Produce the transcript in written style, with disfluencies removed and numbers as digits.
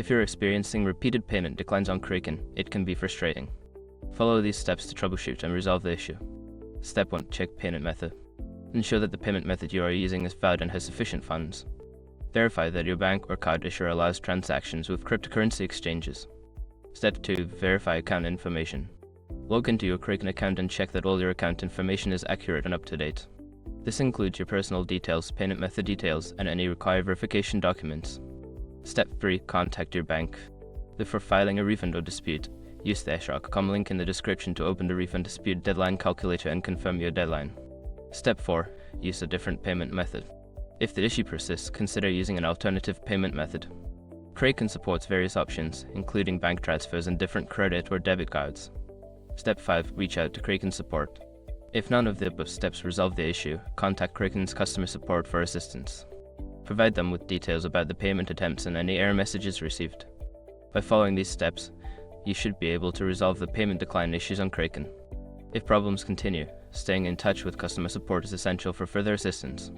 If you're experiencing repeated payment declines on Kraken, it can be frustrating. Follow these steps to troubleshoot and resolve the issue. Step 1. Check payment method. Ensure that the payment method you are using is valid and has sufficient funds. Verify that your bank or card issuer allows transactions with cryptocurrency exchanges. Step 2. Verify account information. Log into your Kraken account and check that all your account information is accurate and up to date. This includes your personal details, payment method details, and any required verification documents. Step 3. Contact your bank. Before filing a refund or dispute, use the SROC.com link in the description to open the refund dispute deadline calculator and confirm your deadline. Step 4. Use a different payment method. If the issue persists, consider using an alternative payment method. Kraken supports various options, including bank transfers and different credit or debit cards. Step 5. Reach out to Kraken support. If none of the above steps resolve the issue, contact Kraken's customer support for assistance. Provide them with details about the payment attempts and any error messages received. By following these steps, you should be able to resolve the payment decline issues on Kraken. If problems continue, staying in touch with customer support is essential for further assistance.